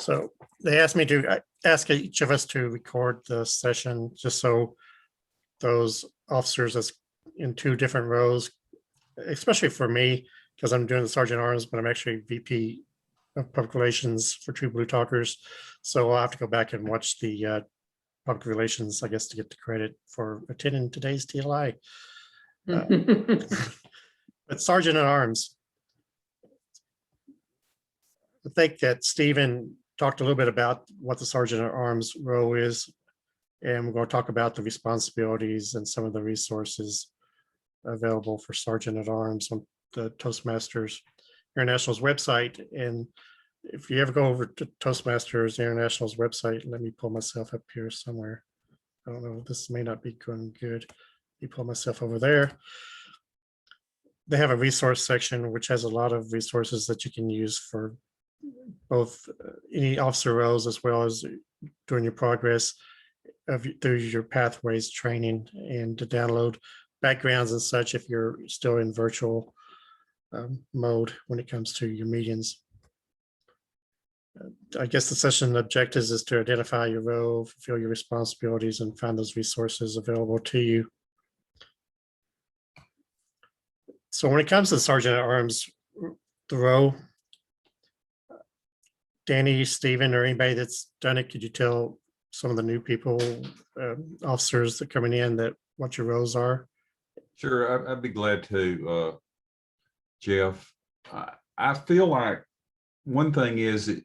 So they asked me to ask each of us to record the session just so those officers that's in two different rows, especially for me, because I'm doing the Sergeant Arms, but I'm actually VP of Public Relations for True Blue Talkers. So I'll have to go back and watch the Public Relations, I guess, to get the credit for attending today's TLI. But Sergeant at Arms, I think that Stephen talked a little bit about what the Sergeant at Arms role is, and we're going to talk about the responsibilities and some of the resources available for Sergeant at Arms on the Toastmasters International's website. And if you ever go over to Toastmasters International's website, let me pull myself up here somewhere. I don't know, this may not be going good. Let me pull myself over there. They have a resource section which has a lot of resources that you can use for both any officer roles as well as during your progress through your pathways training, and to download backgrounds and such if you're still in virtual mode when it comes to your meetings. I guess the session objectives is to identify your role, fulfill your responsibilities, and find those resources available to you. So when it comes to Sergeant at Arms, the role, Danny, Stephen, or anybody that's done it, could you tell some of the new people, officers that are coming in, that what your roles are? Sure, I'd be glad to, Jeff. I feel like one thing is that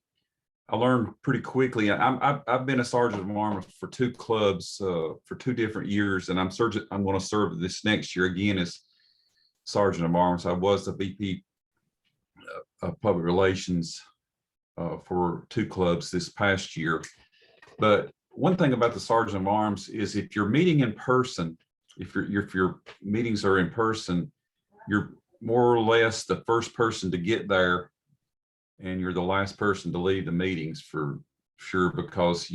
I learned pretty quickly. I've been a Sergeant of Arms for two clubs for 2 different years, and I'm going to serve this next year again as Sergeant of Arms. I was the VP of Public Relations for 2 clubs this past year. But one thing about the Sergeant of Arms is if you're meeting in person, if your meetings are in person, you're more or less the first person to get there, and you're the last person to leave the meetings for sure, because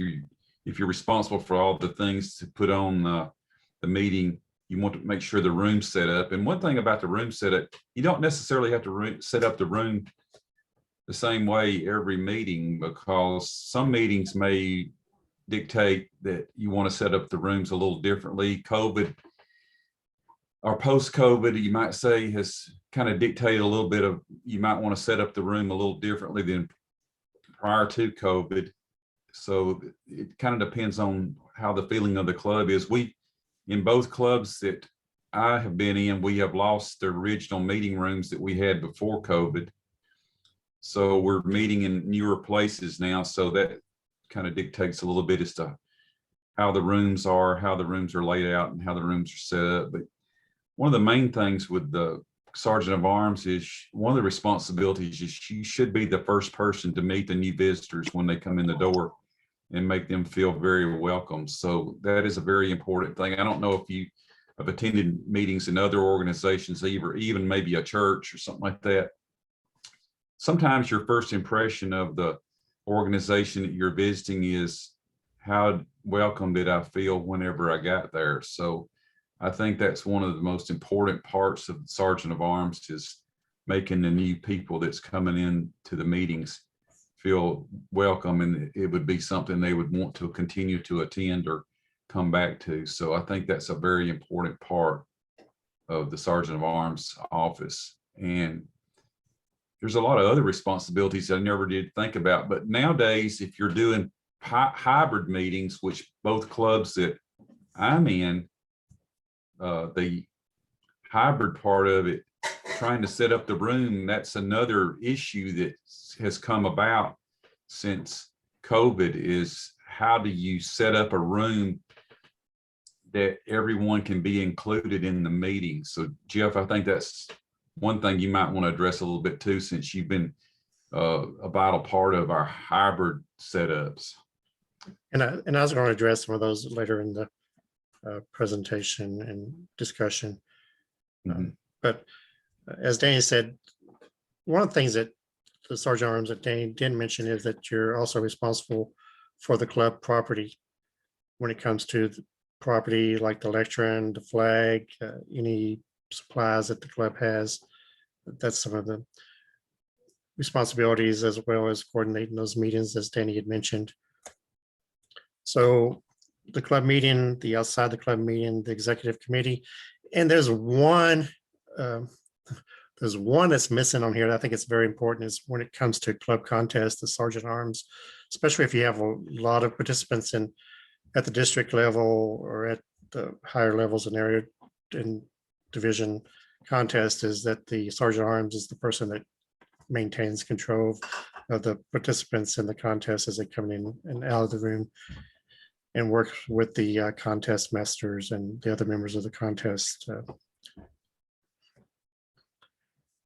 if you're responsible for all the things to put on the meeting, you want to make sure the room's set up. And one thing about the room setup, you don't necessarily have to set up the room the same way every meeting, because some meetings may dictate that you want to set up the rooms a little differently. COVID or post-COVID, you might say, has kind of dictated a little bit of, you might want to set up the room a little differently than prior to COVID. So it kind of depends on how the feeling of the club is. In both clubs that I have been in, we have lost the original meeting rooms that we had before COVID. So we're meeting in newer places now. So that kind of dictates a little bit as to how the rooms are laid out, and how the rooms are set up. But one of the main things with the Sergeant of Arms is, one of the responsibilities is you should be the first person to meet the new visitors when they come in the door and make them feel very welcome. So that is a very important thing. I don't know if you have attended meetings in other organizations, even maybe a church or something like that. Sometimes your first impression of the organization that you're visiting is, how welcome did I feel whenever I got there? So I think that's one of the most important parts of the Sergeant of Arms, is making the new people that's coming in to the meetings feel welcome, and it would be something they would want to continue to attend or come back to. So I think that's a very important part of the Sergeant of Arms office. And there's a lot of other responsibilities I never did think about, but nowadays, if you're doing hybrid meetings, which both clubs that I'm in, the hybrid part of it, trying to set up the room, that's another issue that has come about since COVID, is how do you set up a room that everyone can be included in the meeting? So Jeff, I think that's one thing you might want to address a little bit too, since you've been a vital part of our hybrid setups. And I was going to address some of those later in the presentation and discussion. But as Danny said, one of the things that the Sergeant Arms that Danny didn't mention is that you're also responsible for the club property when it comes to the property, like the lectern, the flag, any supplies that the club has. That's some of the responsibilities as well as coordinating those meetings, as Danny had mentioned. So the club meeting, the outside the club meeting, the executive committee, and there's one that's missing on here that I think it's very important is when it comes to club contests, the sergeant arms, especially if you have a lot of participants at the district level or at the higher levels in area and division contest, is that the sergeant arms is the person that maintains control of the participants in the contest as they come in and out of the room, and work with the contest masters and the other members of the contest.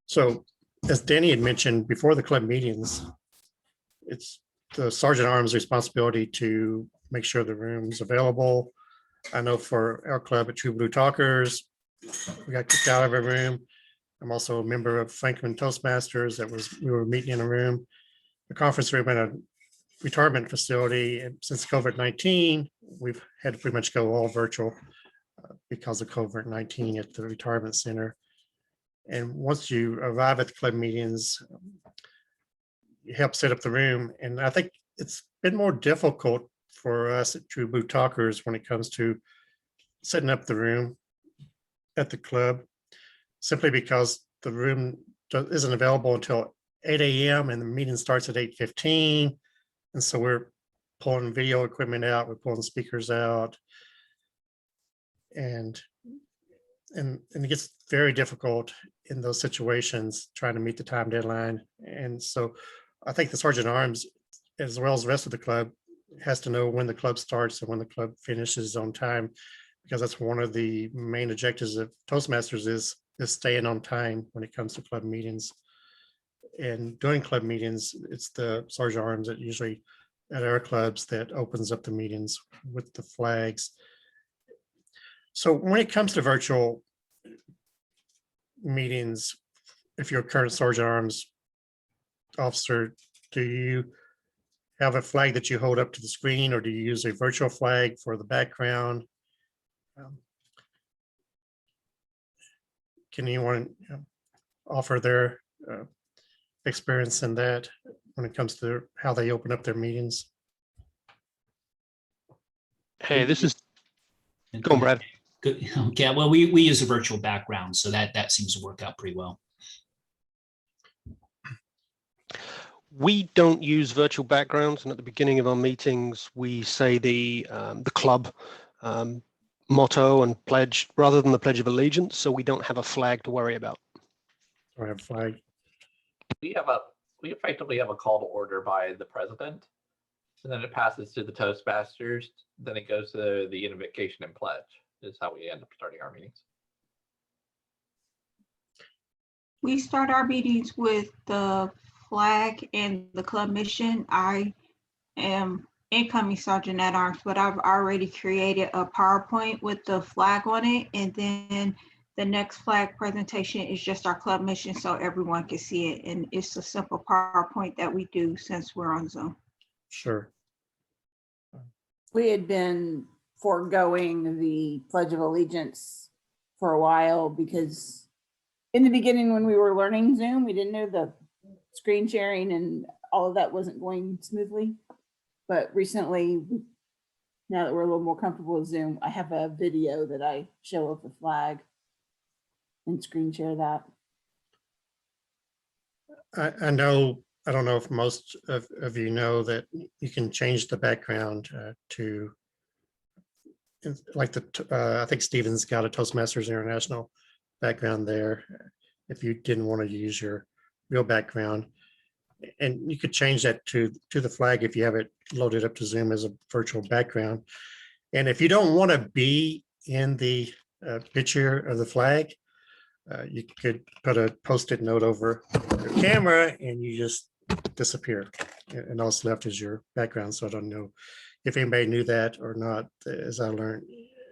So as Danny had mentioned before the club meetings, it's the sergeant arms responsibility to make sure the room's available. I know for our club at True Blue Talkers, we got kicked out of a room. I'm also a member of Franklin Toastmasters. We were meeting in a room, a conference room in a retirement facility. And since COVID-19, we've had to pretty much go all virtual because of COVID-19 at the retirement center. And once you arrive at the club meetings, you help set up the room. And I think it's been more difficult for us at True Blue Talkers when it comes to setting up the room at the club, simply because the room isn't available until 8 a.m. and the meeting starts at 8:15. And so we're pulling video equipment out, we're pulling speakers out. And it gets very difficult in those situations trying to meet the time deadline. And so I think the sergeant arms, as well as the rest of the club, has to know when the club starts and when the club finishes on time, because that's one of the main objectives of Toastmasters is staying on time when it comes to club meetings. And during club meetings, it's the sergeant arms that usually at our clubs that opens up the meetings with the flags. So when it comes to virtual meetings, if you're a current sergeant arms officer, do you have a flag that you hold up to the screen, or do you use a virtual flag for the background? Can anyone offer their experience in that when it comes to how they open up their meetings? Hey, this is, go on, Brad. Good. Okay. Well, we use a virtual background, so that seems to work out pretty well. We don't use virtual backgrounds, and at the beginning of our meetings, we say the club motto and pledge rather than the Pledge of Allegiance, so we don't have a flag to worry about. Or have a flag? We effectively have a call to order by the president, and then it passes to the Toastmasters. Then it goes to the invocation and pledge. Is how we end up starting our meetings. We start our meetings with the flag and the club mission. I am incoming sergeant at arms, but I've already created a PowerPoint with the flag on it. And then the next flag presentation is just our club mission so everyone can see it. And it's a simple PowerPoint that we do since we're on Zoom. Sure. We had been foregoing the Pledge of Allegiance for a while because in the beginning when we were learning Zoom, we didn't know the screen sharing and all of that wasn't going smoothly. But recently, now that we're a little more comfortable with Zoom, I have a video that I show of the flag and screen share that. I know, I don't know if most of you know that you can change the background to like I think Steven's got a Toastmasters International background there if you didn't want to use your real background. And you could change that to the flag if you have it loaded up to Zoom as a virtual background. And if you don't want to be in the picture of the flag, you could put a Post-it note over your camera and you just disappear. And all that's left is your background. So I don't know if anybody knew that or not, as I learned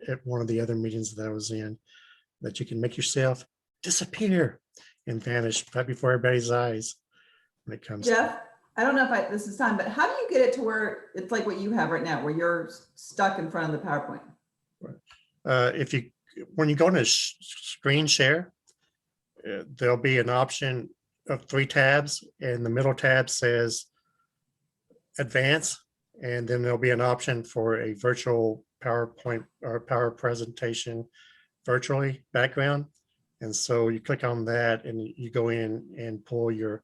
at one of the other meetings that I was in, that you can make yourself disappear and vanish right before everybody's eyes when it comes Jeff, I don't know if this is time, but how do you get it to where it's like what you have right now, where you're stuck in front of the PowerPoint? When you go into screen share, there'll be an option of 3 tabs, and the middle tab says advance, and then there'll be an option for a virtual PowerPoint or Power presentation virtually background. And so you click on that and you go in and pull your,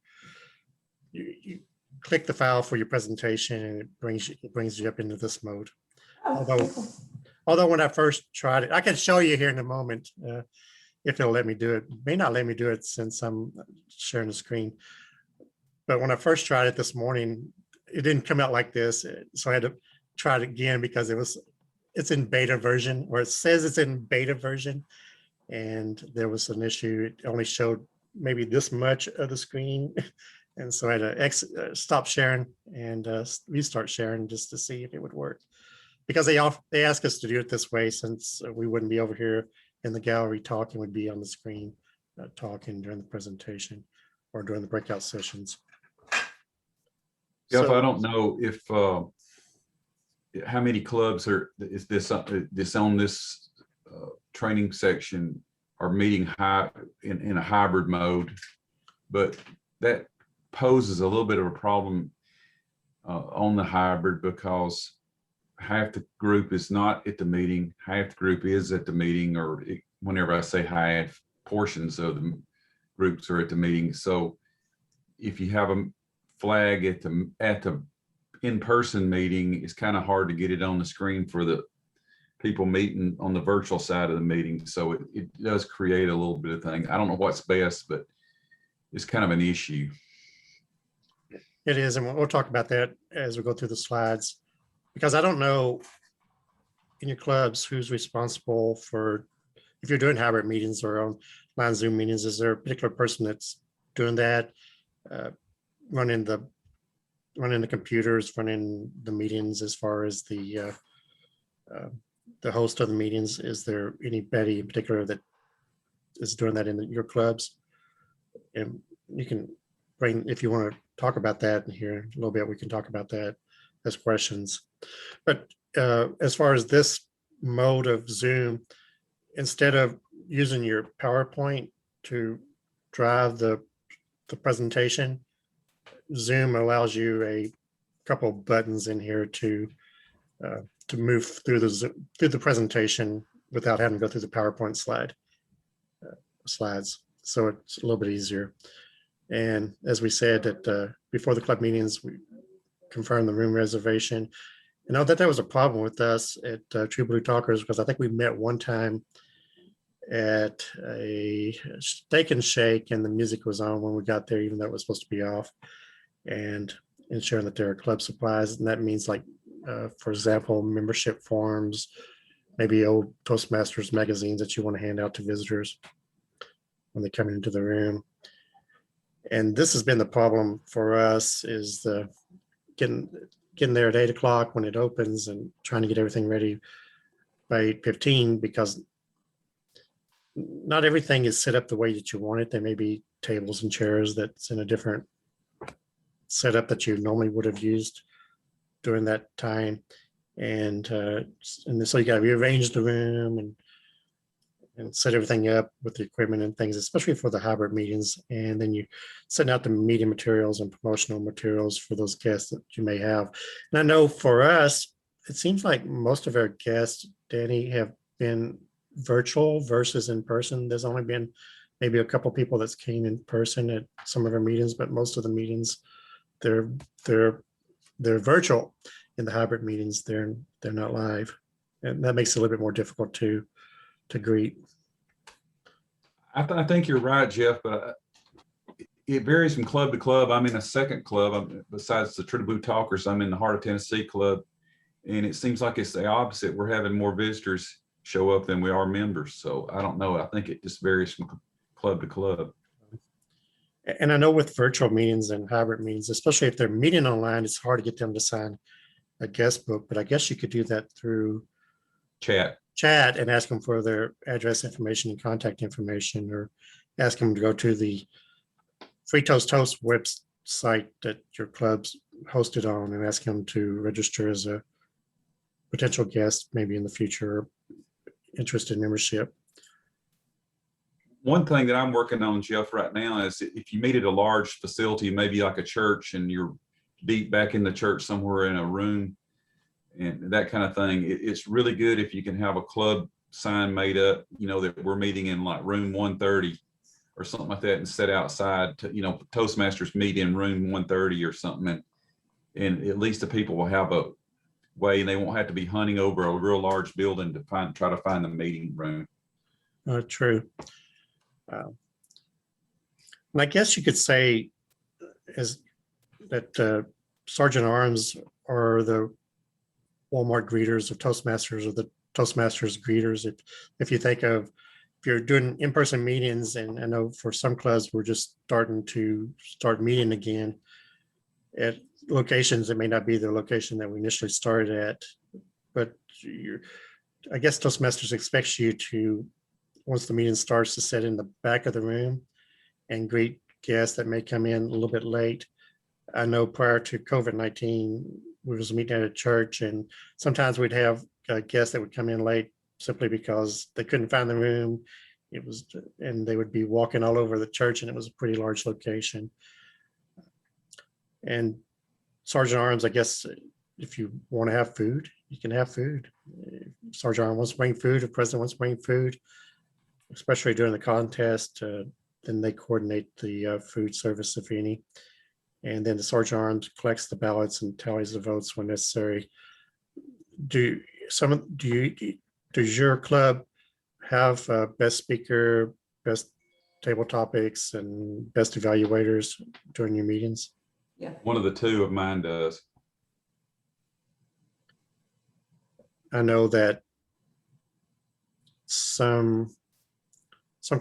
you click the file for your presentation, and it brings you up into this mode. Although when I first tried it, I can show you here in a moment if it'll let me do it. It may not let me do it since I'm sharing the screen. But when I first tried it this morning, it didn't come out like this. So I had to try it again because it's in beta version, or it says it's in beta version. And there was an issue. It only showed maybe this much of the screen. And so I had to stop sharing and restart sharing just to see if it would work. Because they ask us to do it this way, since we wouldn't be over here in the gallery talking, would be on the screen talking during the presentation or during the breakout sessions. Jeff, I don't know if how many clubs is this on this training section are meeting in a hybrid mode, but that poses a little bit of a problem on the hybrid, because half the group is not at the meeting, half the group is at the meeting, or whenever I say half, portions of the groups are at the meeting. So if you have a flag at the in-person meeting, it's kind of hard to get it on the screen for the people meeting on the virtual side of the meeting. So it does create a little bit of thing. I don't know what's best, but it's kind of an issue. It is, and we'll talk about that as we go through the slides, because I don't know in your clubs who's responsible for, if you're doing hybrid meetings or online Zoom meetings, is there a particular person that's doing that, running the computers, running the meetings as far as the host of the meetings? Is there anybody in particular that is doing that in your clubs? And you can bring, if you want to talk about that in here a little bit, we can talk about that as questions. But as far as this mode of Zoom, instead of using your PowerPoint to drive the presentation, Zoom allows you a couple of buttons in here to move through the presentation without having to go through the PowerPoint slides. So it's a little bit easier. And as we said, that before the club meetings, we confirmed the room reservation. You know that was a problem with us at True Blue Talkers, because I think we met one time at a Steak and Shake, and the music was on when we got there, even though it was supposed to be off, and ensuring that there are club supplies. And that means, like, for example, membership forms, maybe old Toastmasters magazines that you want to hand out to visitors when they come into the room. And this has been the problem for us, is getting there at 8 o'clock when it opens and trying to get everything ready by 8:15, because not everything is set up the way that you want it. There may be tables and chairs that's in a different setup that you normally would have used during that time. And so you got to rearrange the room and set everything up with the equipment and things, especially for the hybrid meetings. And then you send out the media materials and promotional materials for those guests that you may have. And I know for us, it seems like most of our guests, Danny, have been virtual versus in person. There's only been maybe a couple people that's came in person at some of our meetings, but most of the meetings, they're virtual. In the hybrid meetings, they're not live. And that makes it a little bit more difficult to greet. I think you're right, Jeff, but it varies from club to club. I'm in a second club. Besides the True Blue Talkers, I'm in the Heart of Tennessee club. And it seems like it's the opposite. We're having more visitors show up than we are members. So I don't know. I think it just varies from club to club. And I know with virtual meetings and hybrid meetings, especially if they're meeting online, it's hard to get them to sign a guest book. But I guess you could do that through Chat and ask them for their address information and contact information, or ask them to go to the Free Toast website that your club's hosted on and ask them to register as a potential guest, maybe in the future, interested in membership. one thing that I'm working on, Jeff, right now is if you meet at a large facility, maybe like a church, and you're deep back in the church somewhere in a room and that kind of thing, it's really good if you can have a club sign made up, you know, that we're meeting in like room 130 or something like that, and set outside to, you know, Toastmasters meet in room 130 or something. And at least the people will have a way, and they won't have to be hunting over a real large building to try to find the meeting room. True. And I guess you could say is that Sergeant at Arms are the Walmart greeters of Toastmasters, or the Toastmasters greeters. If you think of, if you're doing in-person meetings, and I know for some clubs we're just starting to meeting again at locations that may not be the location that we initially started at, but I guess Toastmasters expects you to, once the meeting starts, to sit in the back of the room and greet guests that may come in a little bit late. I know prior to COVID-19, we was meeting at a church, and sometimes we'd have guests that would come in late simply because they couldn't find the room. And they would be walking all over the church, and it was a pretty large location. And Sergeant at Arms, I guess, if you want to have food, you can have food. If Sergeant at Arms wants to bring food, if President wants to bring food, especially during the contest, then they coordinate the food service, if any. And then the Sergeant at Arms collects the ballots and tallies the votes when necessary. Does your club have best speaker, best table topics, and best evaluators during your meetings? Yeah. One of the two of mine does. I know that some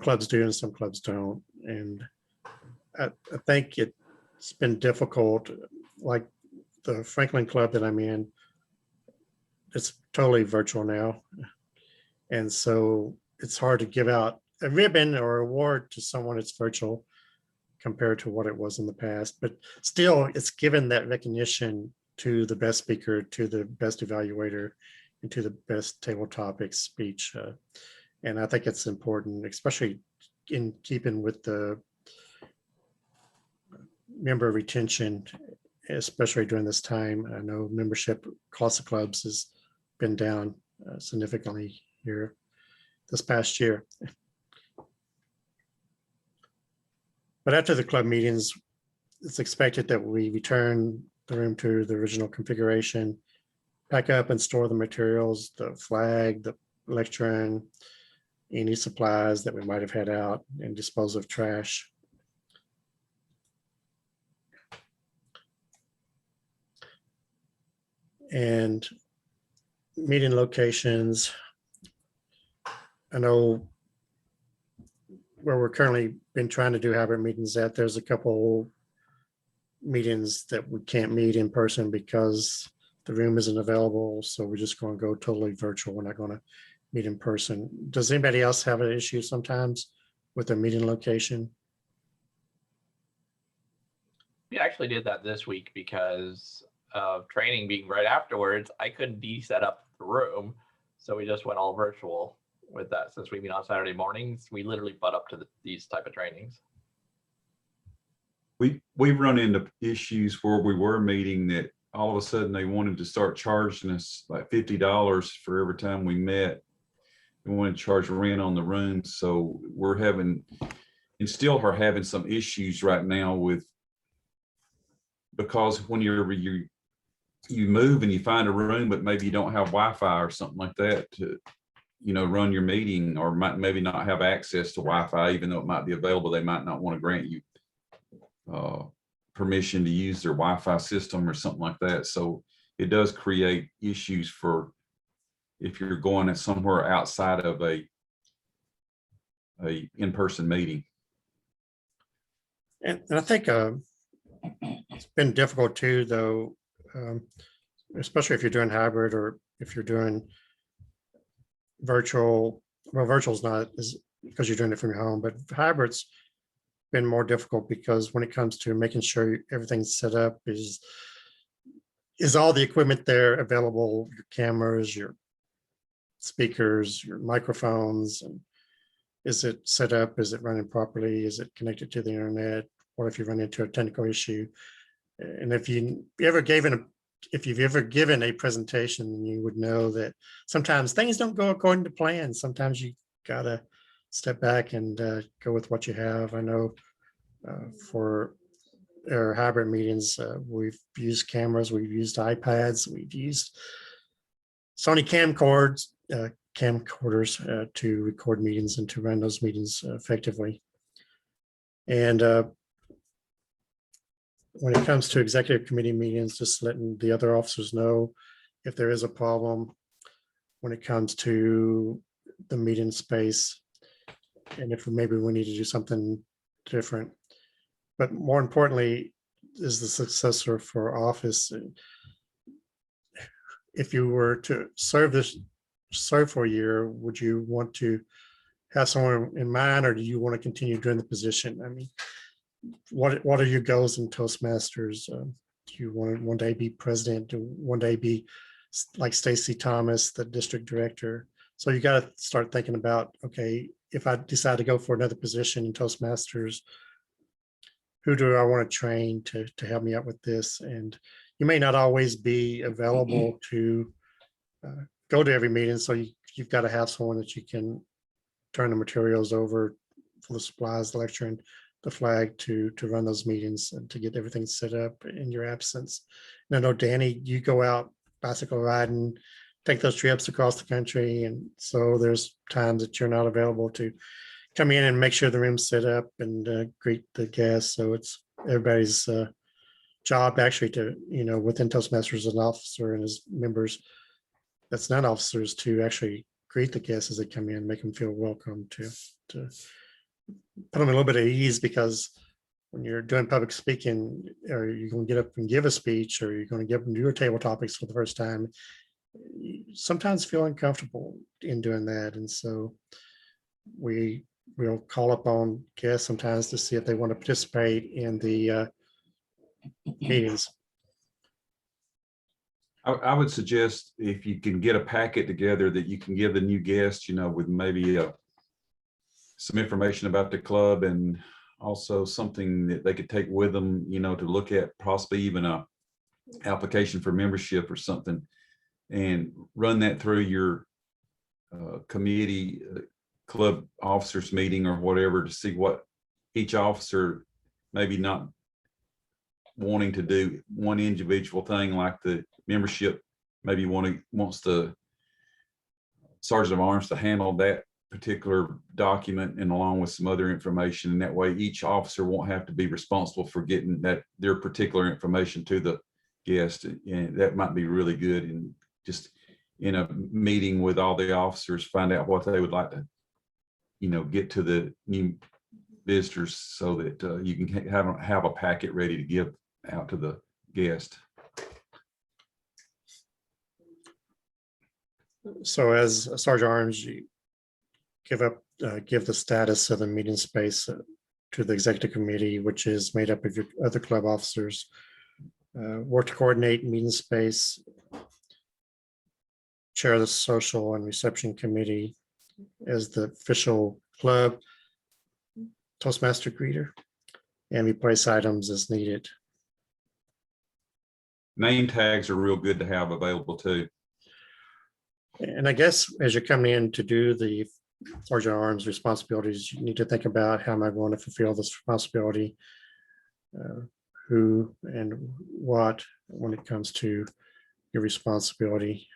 clubs do and some clubs don't. And I think it's been difficult, like the Franklin Club that I'm in, it's totally virtual now. And so it's hard to give out a ribbon or award to someone that's virtual compared to what it was in the past. But still, it's given that recognition to the best speaker, to the best evaluator, and to the best table topics speech. And I think it's important, especially in keeping with the member retention, especially during this time. I know membership across the clubs has been down significantly here this past year. But after the club meetings, it's expected that we return the room to the original configuration, pack up and store the materials, the flag, the lectern, any supplies that we might have had out, and dispose of trash. And meeting locations, I know where we're currently been trying to do hybrid meetings at, there's a couple meetings that we can't meet in person because the room isn't available. So we're just going to go totally virtual. We're not going to meet in person. Does anybody else have an issue sometimes with their meeting location? We actually did that this week because of training being right afterwards. I couldn't set up the room, so we just went all virtual with that. Since we meet on Saturday mornings, we literally butt up to these type of trainings. We run into issues where we were meeting that all of a sudden they wanted to start charging us like $50 for every time we met. They wanted to charge rent on the room. So we're having, and still are having, some issues right now with, because when you move and you find a room, but maybe you don't have Wi-Fi or something like that to, you know, run your meeting, or maybe not have access to Wi-Fi, even though it might be available. They might not want to grant you permission to use their Wi-Fi system or something like that. So it does create issues for if you're going at somewhere outside of a in-person meeting. And I think it's been difficult too, though, especially if you're doing hybrid or if you're doing virtual. Well, virtual is not, is because you're doing it from your home, but hybrid's been more difficult because when it comes to making sure everything's set up, is all the equipment there available, your cameras, your speakers, your microphones, and Is it set up? Is it running properly? Is it connected to the internet? What if you run into a technical issue? And if you've ever given a presentation, you would know that sometimes things don't go according to plan. Sometimes you gotta step back and go with what you have. I know for our hybrid meetings, we've used cameras, we've used iPads, we've used Sony camcorders to record meetings and to run those meetings effectively. And when it comes to executive committee meetings, just letting the other officers know if there is a problem when it comes to the meeting space, and if maybe we need to do something different. But more importantly, is the successor for office. If you were to serve for a year, would you want to have someone in mind, or do you want to continue doing the position? I mean, what are your goals in Toastmasters? Do you want to one day be president? Do one day be like Stacy Thomas, the district director? So you got to start thinking about, okay, if I decide to go for another position in Toastmasters, who do I want to train to help me out with this? And you may not always be available to go to every meeting, so you've got to have someone that you can turn the materials over for the supplies, the lecture, and the flag to run those meetings and to get everything set up in your absence. And I know, Danny, you go out bicycle riding, take those trips across the country, and so there's times that you're not available to come in and make sure the room's set up and greet the guests. So it's everybody's job actually to, within Toastmasters, an officer and his members that's not officers, to actually greet the guests as they come in, make them feel welcome, to put them a little bit at ease, because when you're doing public speaking, or you're going to get up and give a speech, or you're going to get up and do your table topics for the first time, you sometimes feel uncomfortable in doing that. And so we'll call upon guests sometimes to see if they want to participate in the meetings. I would suggest, if you can get a packet together that you can give the new guests, with maybe some information about the club, and also something that they could take with them, to look at, possibly even a application for membership or something, and run that through your committee, club officers meeting or whatever, to see what each officer, maybe not wanting to do one individual thing like the membership, maybe wants the Sergeant of Arms to handle that particular document, and along with some other information, and that way each officer won't have to be responsible for getting their particular information to the guest. And that might be really good, and just in a meeting with all the officers, find out what they would like to get to the new visitors, so that you can have a packet ready to give out to the guest. So as a Sergeant Arms, you give the status of the meeting space to the executive committee, which is made up of your other club officers. Work to coordinate meeting space, chair the social and reception committee as the official club Toastmaster greeter, and replace items as needed. Name tags are real good to have available too. And I guess as you're coming in to do the Sergeant Arms responsibilities, you need to think about, how am I going to fulfill this responsibility? Who and what, when it comes to your responsibility.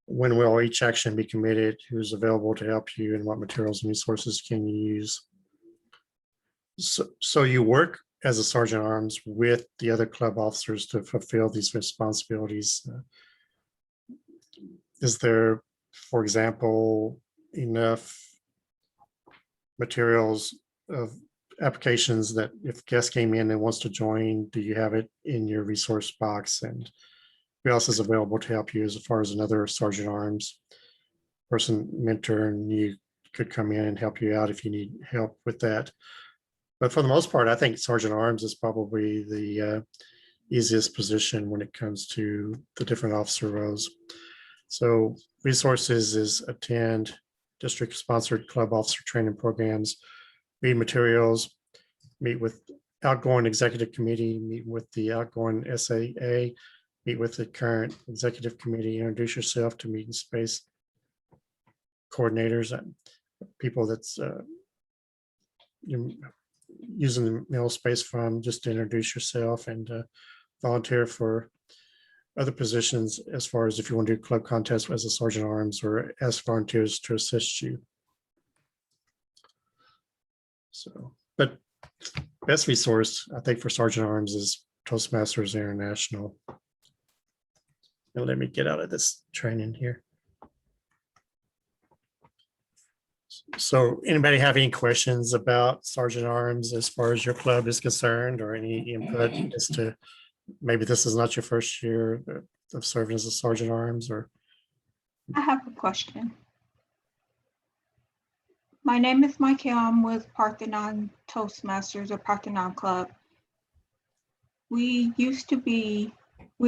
When will each action be committed? Who's available to help you, and what materials and resources can you use? So you work as a Sergeant Arms with the other club officers to fulfill these responsibilities. Is there, for example, enough materials of applications that if guest came in and wants to join, do you have it in your resource box? And who else is available to help you as far as another Sergeant Arms person, mentor, and you could come in and help you out if you need help with that. But for the most part, I think Sergeant Arms is probably the easiest position when it comes to the different officer roles. So resources is attend district-sponsored club officer training programs, read materials, meet with outgoing executive committee, meet with the outgoing SAA, meet with the current executive committee, introduce yourself to meeting space coordinators and people that's using the mill space from, just to introduce yourself and volunteer for other positions as far as if you want to do club contests as a sergeant at arms or ask volunteers to assist you. So, but best resource I think for sergeant at arms is Toastmasters International. And let me get out of this training here. So anybody have any questions about sergeant at arms as far as your club is concerned, or any input as to maybe this is not your first year of serving as a sergeant at arms? Or I have a question. My name is Michael. I'm with Parthenon Toastmasters or Parthenon Club. We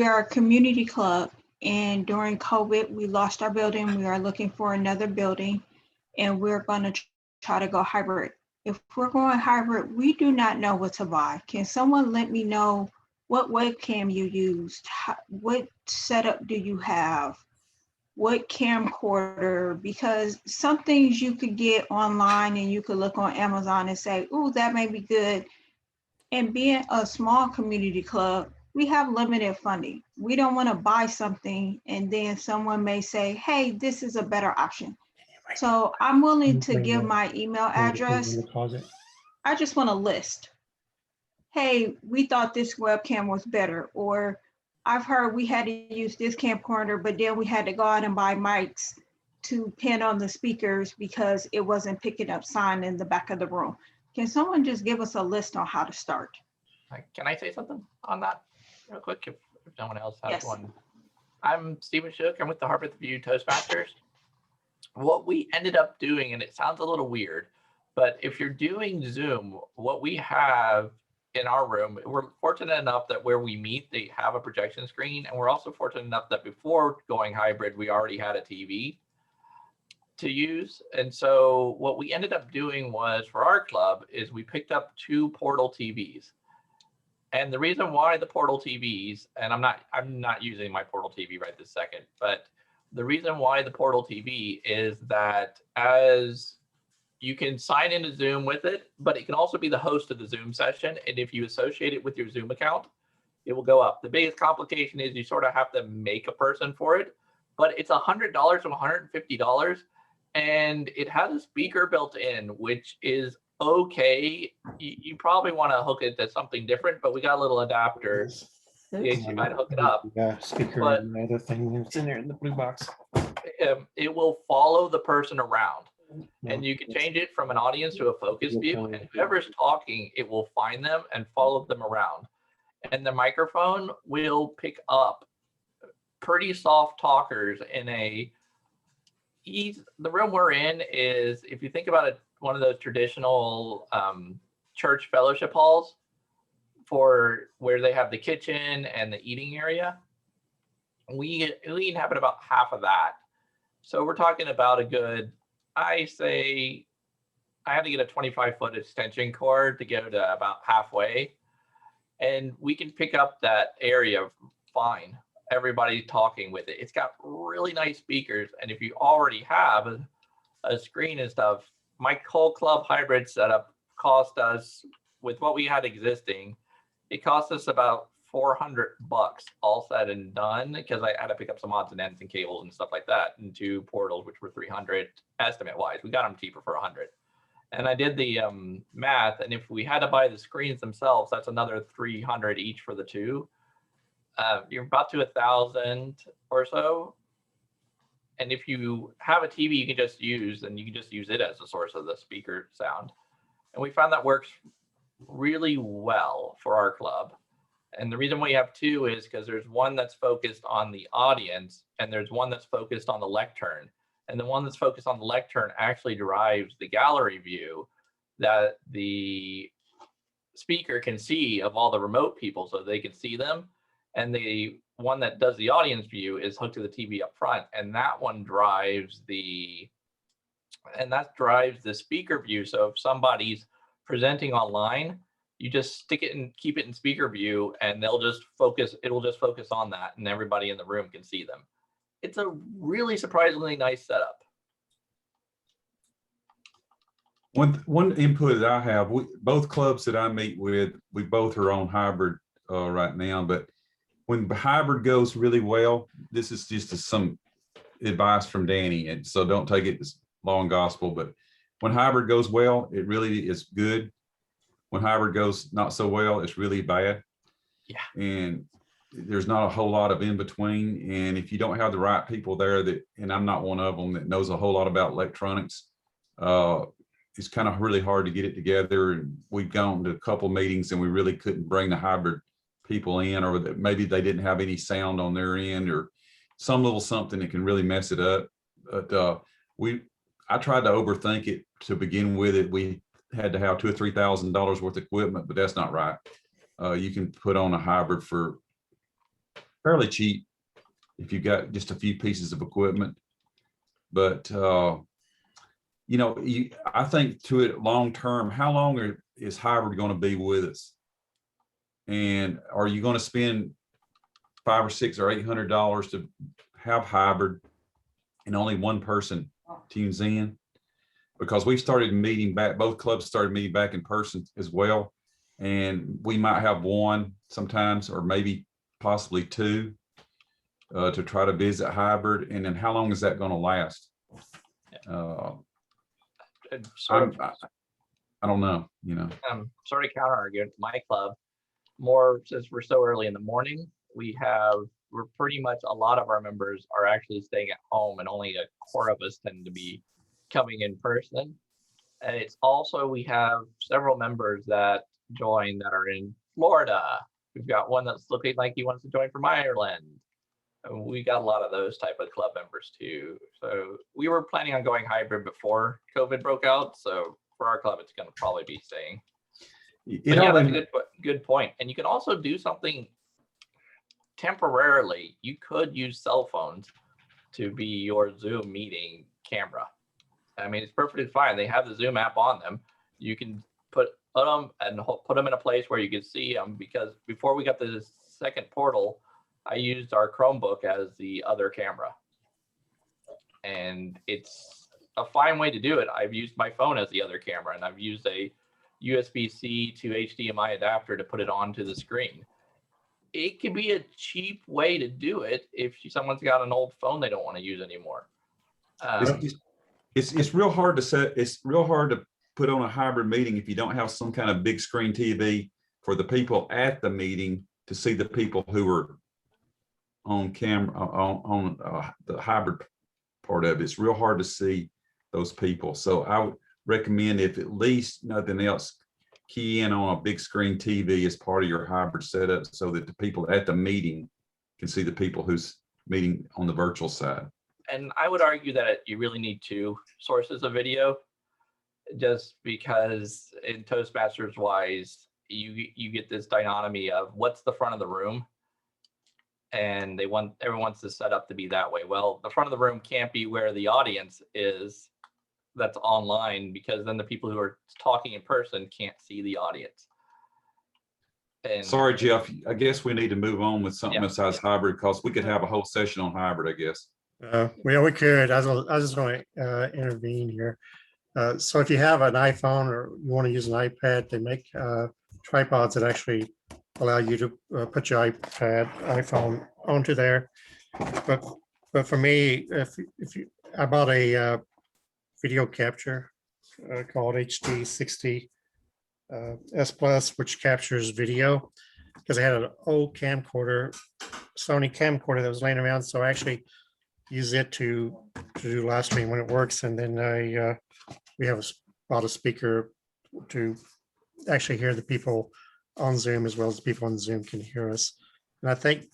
are a community club, and during COVID, we lost our building. We are looking for another building, and we're going to try to go hybrid. If we're going hybrid, we do not know what to buy. Can someone let me know what webcam you used? What setup do you have? What camcorder? Because some things you could get online and you could look on Amazon and say, oh, that may be good. And being a small community club, we have limited funding. We don't want to buy something and then someone may say, hey, this is a better option. So I'm willing to give my email address. I just want a list. Hey, we thought this webcam was better, or I've heard we had to use this camcorder, but then we had to go out and buy mics to pin on the speakers because it wasn't picking up sound in the back of the room. Can someone just give us a list on how to start? Can I say something on that real quick if no one else has Yes. one? I'm Stephen Shook. I'm with the Harpeth View Toastmasters. What we ended up doing, and it sounds a little weird, but if you're doing Zoom, what we have in our room, we're fortunate enough that where we meet, they have a projection screen. And we're also fortunate enough that before going hybrid, we already had a TV to use. And so what we ended up doing was, for our club, is we picked up 2 portal TVs. And the reason why the portal TVs, and I'm not using my portal TV right this second, but the reason why the portal TV is that as you can sign into Zoom with it, but it can also be the host of the Zoom session. And if you associate it with your Zoom account, it will go up. The biggest complication is you sort of have to make a person for it, but it's $100 to $150. And it has a speaker built in, which is okay. You probably want to hook it to something different, but we got a little adapter. You might hook it up. Yeah, speaker But- and the other thing that's in there in the blue box. It will follow the person around. And you can change it from an audience to a focus view, and whoever's talking, it will find them and follow them around. And the microphone will pick up pretty soft talkers in the room we're in is, if you think about it, one of those traditional church fellowship halls for where they have the kitchen and the eating area. We inhabit about half of that. So we're talking about a good, I say, I had to get a 25-foot extension cord to go to about halfway. And we can pick up that area fine. Everybody talking with it. It's got really nice speakers. And if you already have a screen and stuff, my whole club hybrid setup cost us, with what we had existing, it cost us about $400 all said and done, because I had to pick up some odds and ends and cables and stuff like that, and 2 portals, which were 300 estimate wise. We got them cheaper for 100. And I did the math, and if we had to buy the screens themselves, that's another 300 each for the 2. You're about to 1,000 or so. And if you have a TV you can just use, then you can just use it as a source of the speaker sound. And we found that works really well for our club. And the reason we have 2 is because there's one that's focused on the audience, and there's one that's focused on the lectern. And the one that's focused on the lectern actually derives the gallery view that the speaker can see of all the remote people, so they can see them. And the one that does the audience view is hooked to the TV up front, and that one drives the speaker view. So if somebody's presenting online, you just stick it and keep it in speaker view, and it'll just focus on that, and everybody in the room can see them. It's a really surprisingly nice setup. One input that I have, both clubs that I meet with, we both are on hybrid right now, but when hybrid goes really well, this is just some advice from Danny, and so don't take it as law and gospel, but when hybrid goes well, it really is good. When hybrid goes not so well, it's really bad. Yeah. And there's not a whole lot of in between. And if you don't have the right people there and I'm not one of them that knows a whole lot about electronics, it's kind of really hard to get it together. And we've gone to a couple meetings and we really couldn't bring the hybrid people in, or that maybe they didn't have any sound on their end, or some little something that can really mess it up. But I tried to overthink it to begin with. We had to have $2,000 or $3,000 worth of equipment, but that's not right. You can put on a hybrid for fairly cheap if you've got just a few pieces of equipment. But you know, I think to it long term, how long is hybrid going to be with us? And are you going to spend $500 or $600 or $800 to have hybrid and only one person tunes in? Because we've started meeting back, both clubs started meeting back in person as well. And we might have one sometimes, or maybe possibly two to try to visit hybrid. And then how long is that going to last? I don't know, you know. Sort of counter argument to my club, since we're so early in the morning, we're pretty much, a lot of our members are actually staying at home, and only a core of us tend to be coming in person. And it's also, we have several members that join that are in Florida. We've got one that's looking like he wants to join from Ireland. And we got a lot of those type of club members too. So we were planning on going hybrid before COVID broke out. So for our club, it's going to probably be staying. Yeah, that's a good point. And you can also do something temporarily. You could use cell phones to be your Zoom meeting camera. I mean, it's perfectly fine. They have the Zoom app on them. You can put them in a place where you can see them, because before we got the second portal, I used our Chromebook as the other camera. And it's a fine way to do it. I've used my phone as the other camera, and I've used a USB-C to HDMI adapter to put it onto the screen. It can be a cheap way to do it if someone's got an old phone they don't want to use anymore. It's real hard to set. It's real hard to put on a hybrid meeting if you don't have some kind of big screen TV for the people at the meeting to see the people who are on camera on the hybrid part of it. It's real hard to see those people. So I would recommend, if at least nothing else, key in on a big screen TV as part of your hybrid setup, so that the people at the meeting can see the people who's meeting on the virtual side. And I would argue that you really need two sources of video, just because in Toastmasters wise, you get this dichotomy of what's the front of the room, and everyone wants the setup to be that way. Well, the front of the room can't be where the audience is that's online, because then the people who are talking in person can't see the audience. And sorry, Jeff, I guess we need to move on with something besides hybrid, because we could have a whole session on hybrid, I guess. Well, we could. I was just going to intervene here. So if you have an iPhone or you want to use an iPad, they make tripods that actually allow you to put your iPhone onto there. But for me, I bought a video capture called HD60 S+, which captures video, because I had an old camcorder, Sony camcorder that was laying around. So I actually use it to do live stream when it works. And then we have bought a speaker to actually hear the people on Zoom, as well as the people on Zoom can hear us. And I think,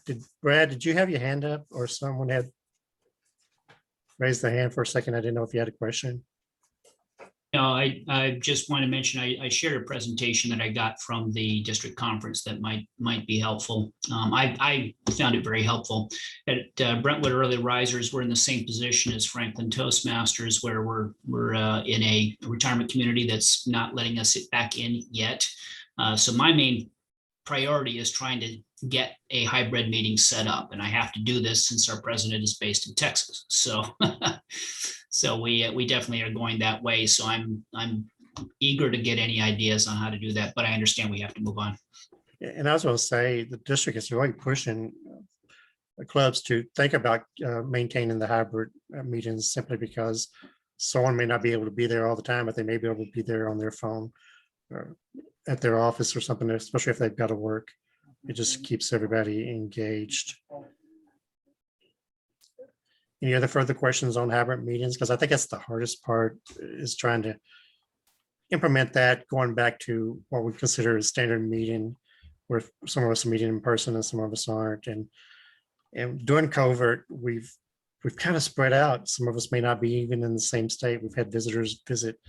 Brad, did you have your hand up, or someone had raised the hand for a second? I didn't know if you had a question. No, I just want to mention, I shared a presentation that I got from the district conference that might be helpful. I found it very helpful. At Brentwood Early Risers, we're in the same position as Franklin Toastmasters, where we're in a retirement community that's not letting us back in yet. So my main priority is trying to get a hybrid meeting set up, and I have to do this since our president is based in Texas. So so we definitely are going that way. So I'm eager to get any ideas on how to do that, but I understand we have to move on. And I was going to say, the district is really pushing clubs to think about maintaining the hybrid meetings, simply because someone may not be able to be there all the time, but they may be able to be there on their phone or at their office or something, especially if they've got to work. It just keeps everybody engaged. Any other further questions on hybrid meetings? Because I think that's the hardest part, is trying to implement that, going back to what we consider a standard meeting, where some of us are meeting in person and some of us aren't. And during COVID, we've kind of spread out. Some of us may not be even in the same state. We've had visitors visit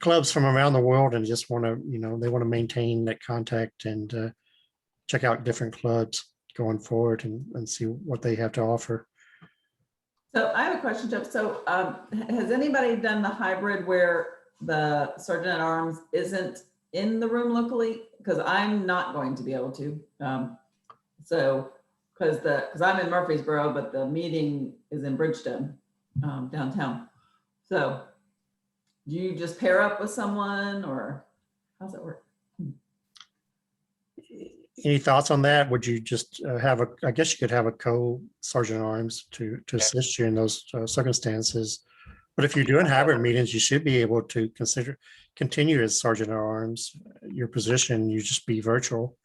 clubs from around the world and just want to, they want to maintain that contact and check out different clubs going forward and see what they have to offer. So I have a question, Jeff. So has anybody done the hybrid where the sergeant at arms isn't in the room locally? Because I'm not going to be able to. Because I'm in Murfreesboro, but the meeting is in Bridgeton, downtown. So do you just pair up with someone, or how's that work? Any thoughts on that? Would you just I guess you could have a co-sergeant at arms to assist you in those circumstances. But if you're doing hybrid meetings, you should be able to continue as sergeant at arms. Your position, you just be virtual,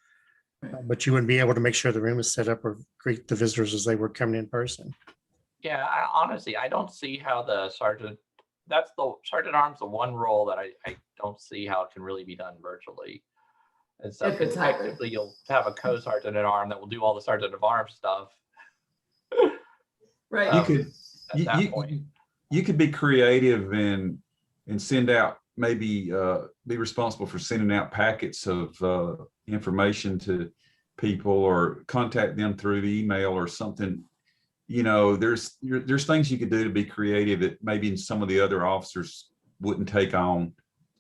but you wouldn't be able to make sure the room is set up or greet the visitors as they were coming in person. Yeah, honestly, I don't see how the sergeant at arms, the one role that I don't see how it can really be done virtually. And so If it's hybrid. effectively, you'll have a co-sergeant at arms that will do all the sergeant at arms stuff. Right. You could be creative and send out, maybe be responsible for sending out packets of information to people, or contact them through the email or something. There's things you could do to be creative that maybe some of the other officers wouldn't take on,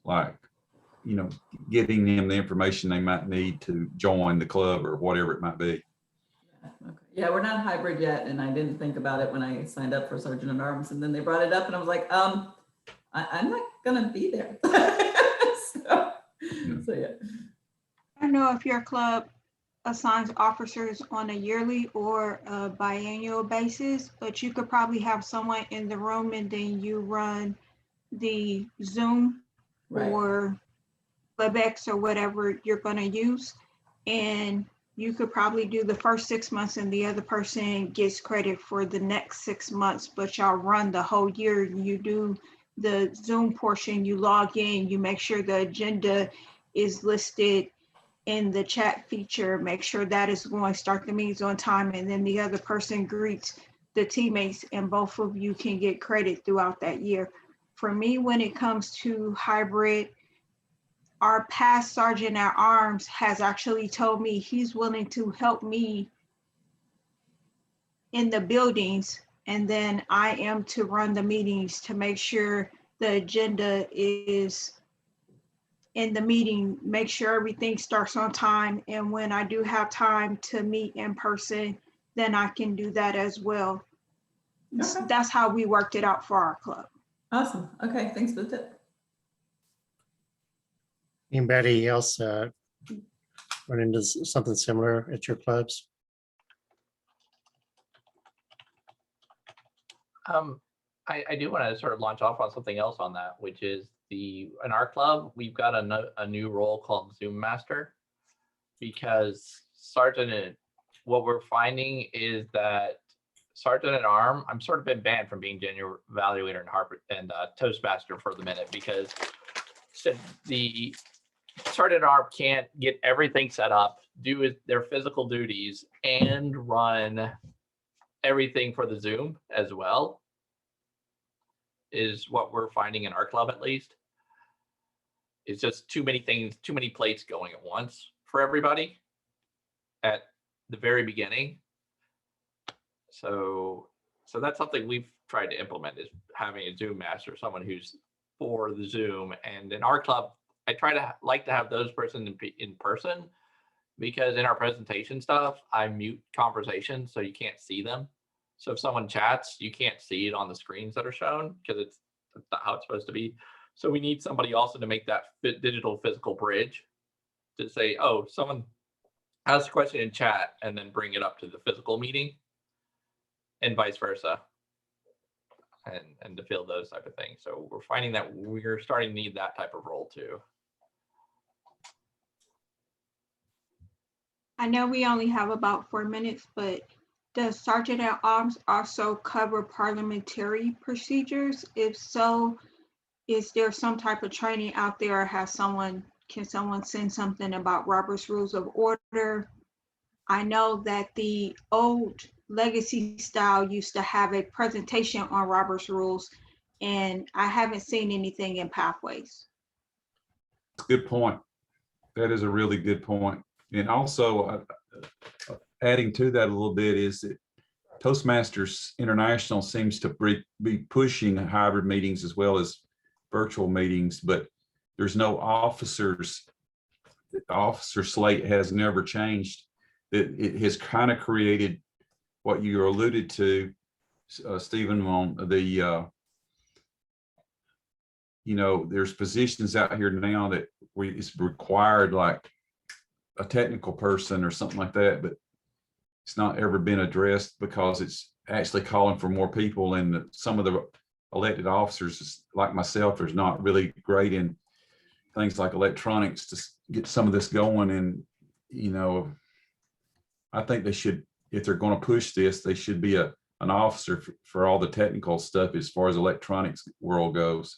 like, getting them the information they might need to join the club or whatever it might be. Okay. Yeah, we're not hybrid yet, and I didn't think about it when I signed up for sergeant at arms, and then they brought it up, and I was like, I'm not gonna be there. So yeah. I don't know if your club assigns officers on a yearly or a biannual basis, but you could probably have someone in the room and then you run the Zoom or WebEx or whatever you're going to use. And you could probably do the first 6 months and the other person gets credit for the next 6 months, but y'all run the whole year. You do the Zoom portion, you log in, you make sure the agenda is listed in the chat feature, make sure that is going to start the meetings on time, and then the other person greets the teammates and both of you can get credit throughout that year. For me, when it comes to hybrid, our past sergeant at arms has actually told me he's willing to help me in the buildings, and then I am to run the meetings to make sure the agenda is in the meeting, make sure everything starts on time. And when I do have time to meet in person, then I can do that as well. Okay. That's how we worked it out for our club. Awesome. Okay, thanks for the tip. Anybody else run into something similar at your clubs? I do want to sort of launch off on something else on that, which is in our club, we've got a new role called Zoom Master, because what we're finding is that sergeant at arm, I'm sort of been banned from being junior evaluator and Toastmaster for the minute, because the sergeant at arm can't get everything set up, do their physical duties, and run everything for the Zoom as well. is what we're finding in our club, at least. It's just too many things, too many plates going at once for everybody at the very beginning. So that's something we've tried to implement, is having a Zoom master, someone who's for the Zoom. And in our club, I try to like to have those person in person, because in our presentation stuff, I mute conversations so you can't see them. So if someone chats, you can't see it on the screens that are shown, because it's not how it's supposed to be. So we need somebody also to make that digital physical bridge to say, oh, someone ask a question in chat and then bring it up to the physical meeting, and vice versa. And to fill those type of things. So we're finding that we're starting to need that type of role too. I know we only have about 4 minutes, but does Sergeant at Arms also cover parliamentary procedures? If so, is there some type of training out there? Or can someone send something about Robert's Rules of Order? I know that the old legacy style used to have a presentation on Robert's Rules, and I haven't seen anything in Pathways. Good point. That is a really good point. And also adding to that a little bit is that Toastmasters International seems to be pushing hybrid meetings as well as virtual meetings, but there's no officers. The officer slate has never changed. It has kind of created what you alluded to, Stephen, on the, there's positions out here now that it's required, like a technical person or something like that, but it's not ever been addressed because it's actually calling for more people, and some of the elected officers like myself is not really great in things like electronics to get some of this going. And I think they should, if they're going to push this, they should be an officer for all the technical stuff as far as electronics world goes.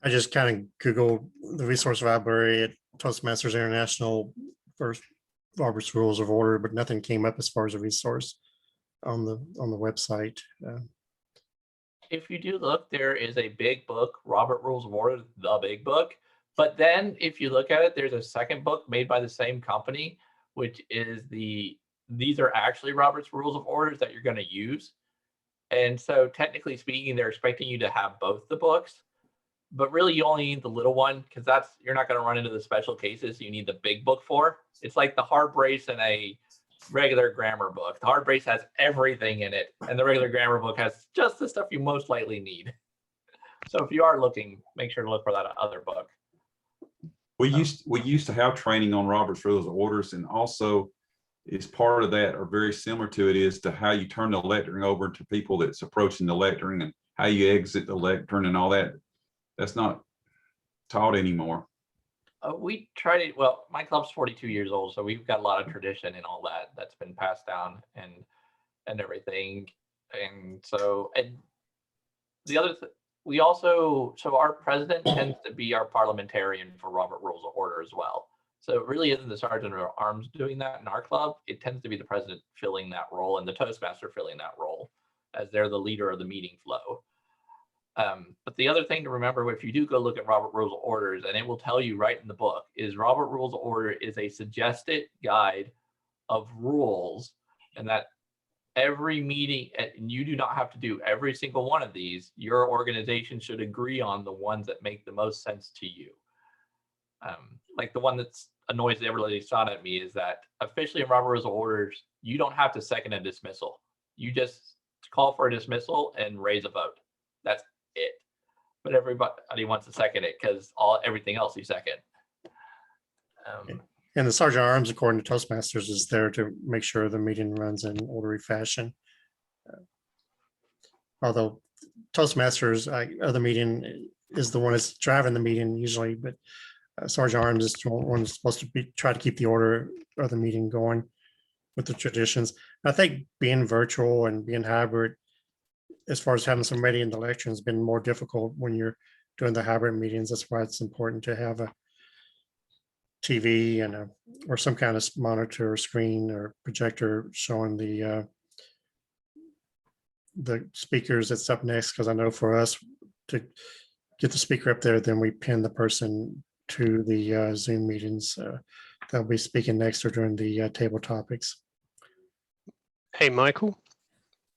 I just kind of Googled the resource library at Toastmasters International for Robert's Rules of Order, but nothing came up as far as a resource on the website. If you do look, there is a big book, Robert Rules of Order, the big book. But then if you look at it, there's a second book made by the same company, which is these are actually Robert's Rules of Orders that you're going to use. And so technically speaking, they're expecting you to have both the books, but really you only need the little one, because you're not going to run into the special cases you need the big book for. It's like the hard brace in a regular grammar book. The hard brace has everything in it, and the regular grammar book has just the stuff you most likely need. So if you are looking, make sure to look for that other book. We used to have training on Robert's Rules of Orders, and also is part of that, or very similar to it, is to how you turn the lectern over to people that's approaching the lectern, and how you exit the lectern and all that. That's not taught anymore. We tried it. Well, my club's 42 years old, so we've got a lot of tradition and all that that's been passed down and everything. And so, and the other we also, so our president tends to be our parliamentarian for Robert Rules of Order as well. So it really isn't the Sergeant at Arms doing that in our club. It tends to be the president filling that role, and the Toastmaster filling that role, as they're the leader of the meeting flow. But the other thing to remember, if you do go look at Robert Rules of Orders, and it will tell you right in the book, is Robert Rules of Order is a suggested guide of rules, and that every meeting, and you do not have to do every single one of these, your organization should agree on the ones that make the most sense to you. Like the one that's annoys everybody shot at me is that officially in Robert Rules of Orders, you don't have to second a dismissal. You just call for a dismissal and raise a vote. That's it. But everybody wants to second it because everything else you second. And the Sergeant at Arms, according to Toastmasters, is there to make sure the meeting runs in orderly fashion. Although Toastmasters, the meeting is the one that's driving the meeting usually, but Sergeant at Arms is the one that's supposed to try to keep the order of the meeting going with the traditions. I think being virtual and being hybrid, as far as having somebody in the lecture, has been more difficult when you're doing the hybrid meetings. That's why it's important to have a TV and or some kind of monitor or screen or projector showing the the speakers that's up next, because I know for us to get the speaker up there, then we pin the person to the Zoom meetings. They'll be speaking next or during the table topics. Hey, Michael.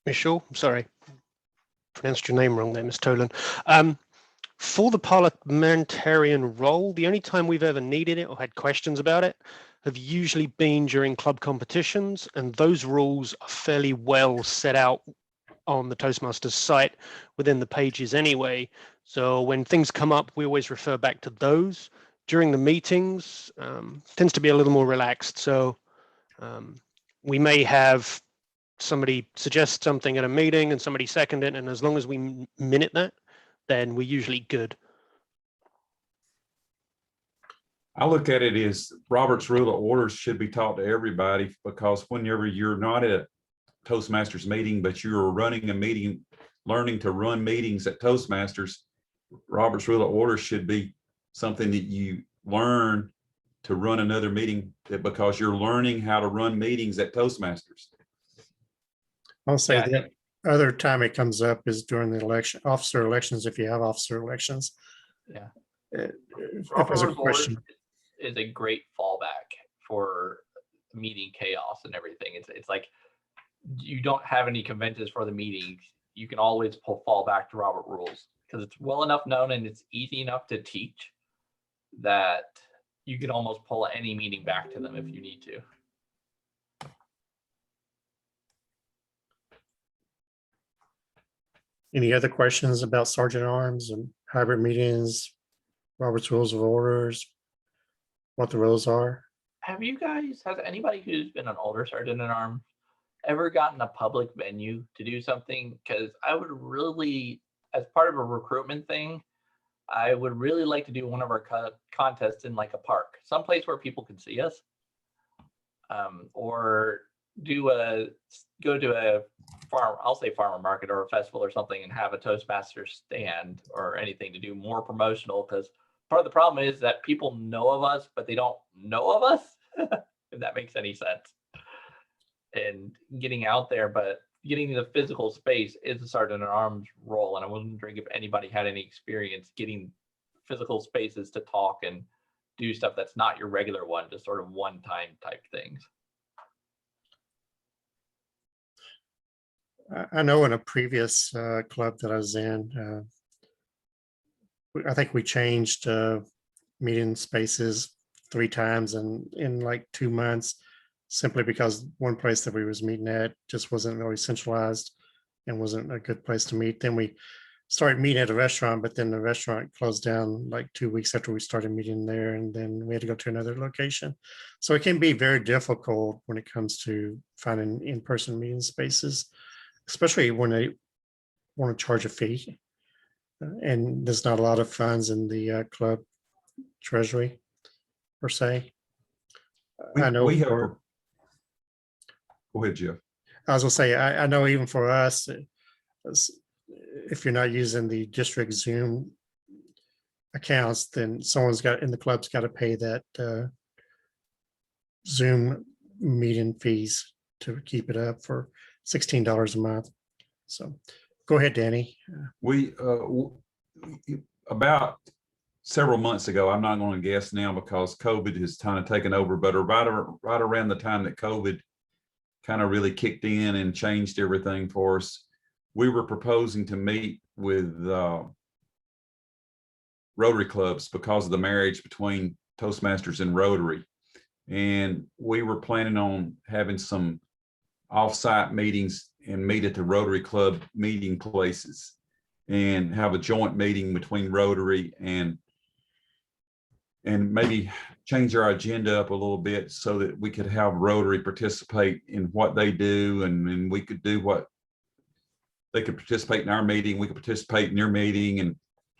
Michelle, I'm sorry. Pronounced your name wrong there, Ms. Tolan. For the parliamentarian role, the only time we've ever needed it or had questions about it have usually been during club competitions, and those rules are fairly well set out on the Toastmasters site within the pages anyway. So when things come up, we always refer back to those. During the meetings, tends to be a little more relaxed. So we may have somebody suggest something at a meeting and somebody second it, and as long as we minute that, then we're usually good. I look at it as Robert's Rule of Orders should be taught to everybody, because whenever you're not at a Toastmasters meeting, but you're running a meeting, learning to run meetings at Toastmasters, Robert's Rule of Orders should be something that you learn to run another meeting, because you're learning how to run meetings at Toastmasters. I'll say Yeah, that other time it comes up is during the election, officer elections, if you have officer elections. Yeah. If Robert's there's a Rules of Orders question, is a great fallback for meeting chaos and everything. It's like you don't have any conventions for the meetings. You can always fall back to Robert Rules because it's well enough known and it's easy enough to teach that you can almost pull any meeting back to them if you need to. any other questions about Sergeant at Arms and hybrid meetings, Robert's Rules of Orders, what the rules are? Has anybody who's been an older sergeant at arms ever gotten a public venue to do something? Because I would really, as part of a recruitment thing, I would really like to do one of our contests in like a park, someplace where people can see us, or go to a farm, I'll say farmer market or a festival or something, and have a Toastmasters stand or anything to do more promotional. Because part of the problem is that people know of us, but they don't know of us, if that makes any sense. And getting out there, but getting the physical space is a sergeant at arms role. And I was wondering if anybody had any experience getting physical spaces to talk and do stuff that's not your regular one, just sort of one-time type things. I know in a previous club that I was in, I think we changed meeting spaces 3 times in like 2 months, simply because one place that we was meeting at just wasn't really centralized and wasn't a good place to meet. Then we started meeting at a restaurant, but then the restaurant closed down like 2 weeks after we started meeting there, and then we had to go to another location. So it can be very difficult when it comes to finding in-person meeting spaces, especially when they want to charge a fee. And there's not a lot of funds in the club treasury per se. I know. We have. Go ahead, Jeff. I was gonna say, I know even for us, if you're not using the district Zoom accounts, then someone's got in the club's got to pay that Zoom meeting fees to keep it up for $16 a month. So go ahead, Danny. We about several months ago, I'm not going to guess now because COVID has kind of taken over, but right around the time that COVID kind of really kicked in and changed everything for us, we were proposing to meet with Rotary clubs because of the marriage between Toastmasters and Rotary. And we were planning on having some off-site meetings and meet at the Rotary Club meeting places and have a joint meeting between Rotary and maybe change our agenda up a little bit so that we could have Rotary participate in what they do, and we could do what they could participate in our meeting, we could participate in their meeting, and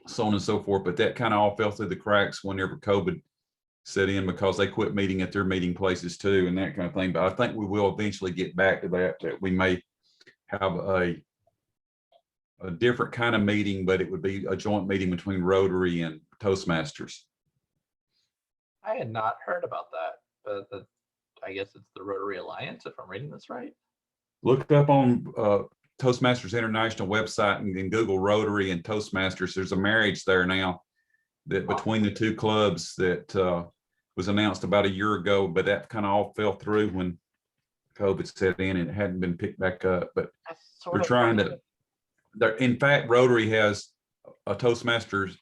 so on and so forth. But that kind of all fell through the cracks whenever COVID set in, because they quit meeting at their meeting places too and that kind of thing. But I think we will eventually get back to that we may have a different kind of meeting, but it would be a joint meeting between Rotary and Toastmasters. I had not heard about that, but I guess it's the Rotary Alliance, if I'm reading this right. Look up on Toastmasters International website and then Google Rotary and Toastmasters, there's a marriage there now that between the two clubs that was announced about a year ago, but that kind of all fell through when COVID set in and it hadn't been picked back up. But we're trying to, in fact, Rotary has a Toastmasters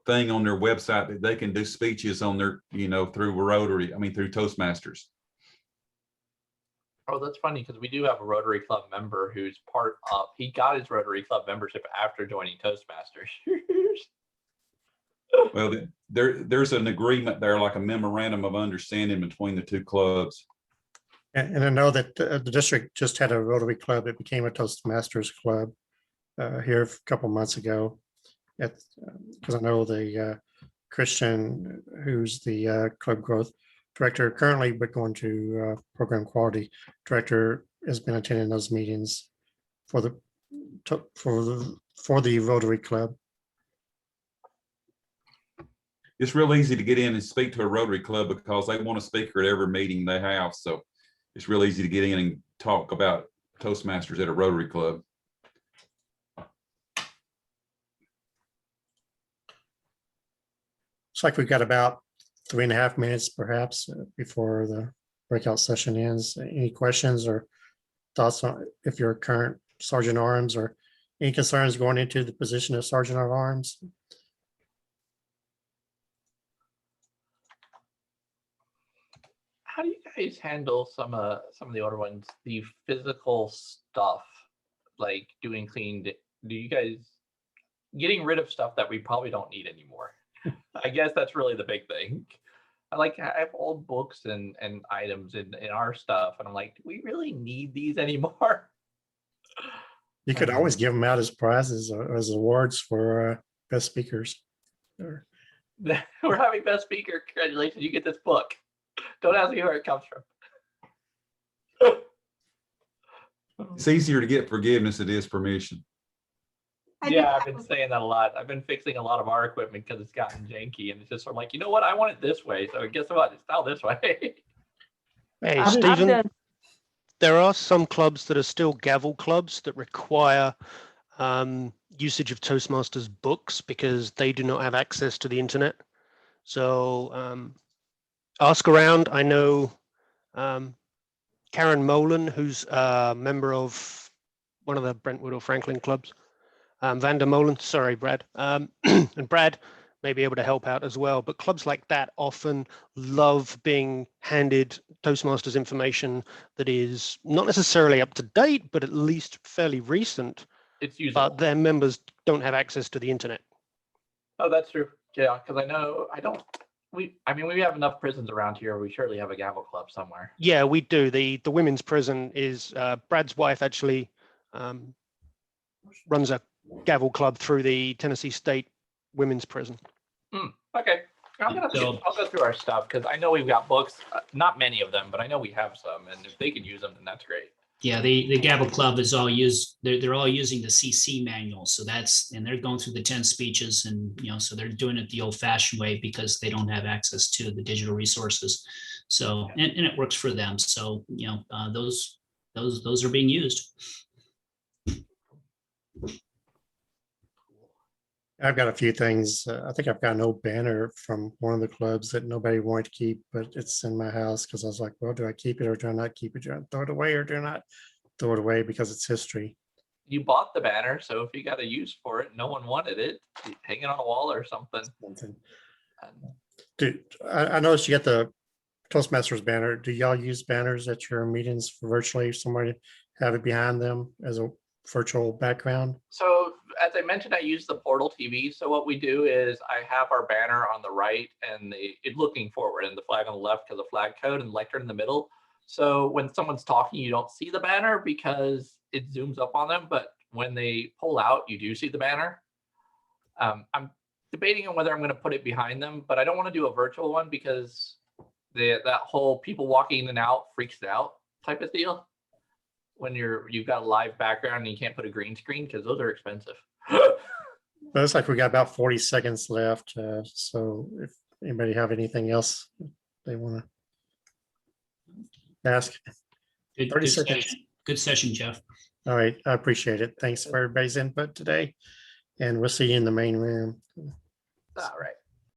thing on their website that they can do speeches on their, through Rotary, through Toastmasters. Oh, that's funny because we do have a Rotary Club member who's part of, he got his Rotary Club membership after joining Toastmasters. Well, there's an agreement there, like a memorandum of understanding between the two clubs. And I know that the district just had a Rotary Club. It became a Toastmasters Club here a couple months ago. Because I know the Christian, who's the club growth director currently, but going to program quality director, has been attending those meetings for the Rotary Club. It's real easy to get in and speak to a Rotary Club because they want a speaker at every meeting they have. So it's real easy to get in and talk about Toastmasters at a Rotary Club. Looks like we've got about 3.5 minutes perhaps before the breakout session ends. Any questions or thoughts on if you're a current Sergeant at Arms or any concerns going into the position of Sergeant at Arms? How do you guys handle some of the other ones, the physical stuff, like doing clean? Do you guys getting rid of stuff that we probably don't need anymore? I guess that's really the big thing. I have old books and items in our stuff, and I'm like, do we really need these anymore? You could always give them out as prizes or as awards for best speakers. We're having best speaker. Congratulations, you get this book. Don't ask me where it comes from. It's easier to get forgiveness than it is permission. Yeah, I've been saying that a lot. I've been fixing a lot of our equipment because it's gotten janky, and it's just sort of like, you know what? I want it this way. So guess what? It's now this way. Hey, I've Stephen, done- there are some clubs that are still gavel clubs that require usage of Toastmasters books because they do not have access to the internet. So ask around. I know Karen Molan, who's a member of one of the Brentwood or Franklin clubs. Vander Molen, sorry, Brad. And Brad may be able to help out as well. But clubs like that often love being handed Toastmasters information that is not necessarily up to date, but at least fairly recent. It's usable. But their members don't have access to the internet. Oh, that's true. Yeah, because we have enough prisons around here. We surely have a gavel club somewhere. Yeah, we do. The women's prison is Brad's wife actually runs a gavel club through the Tennessee State Women's Prison. Okay. I'll go through our stuff because I know we've got books, not many of them, but I know we have some, and if they can use them, then that's great. Yeah, the Gavel Club is all used. They're all using the CC manual, so and they're going through the 10 speeches, and so they're doing it the old-fashioned way because they don't have access to the digital resources. So and it works for them. So those are being used. I've got a few things. I think I've got an old banner from one of the clubs that nobody wanted to keep, but it's in my house because I was like, well, do I keep it or do I not keep it? Do I throw it away or do I not throw it away because it's history? You bought the banner, so if you got a use for it, no one wanted it, hang it on a wall or something. Dude, I noticed you got the Toastmasters banner. Do y'all use banners at your meetings for virtually? Somebody have it behind them as a virtual background? So as I mentioned, I use the portal TV. So what we do is I have our banner on the right and it looking forward and the flag on the left because the flag code and the lectern in the middle. So when someone's talking, you don't see the banner because it zooms up on them. But when they pull out, you do see the banner. I'm debating on whether I'm going to put it behind them, but I don't want to do a virtual one because that whole people walking in and out freaks out type of deal. When you've got a live background and you can't put a green screen because those are expensive. Looks like we got about 40 seconds left. So if anybody have anything else they want to ask. 30 seconds. Good session, Jeff. All right, I appreciate it. Thanks for everybody's input today. And we'll see you in the main room. All right.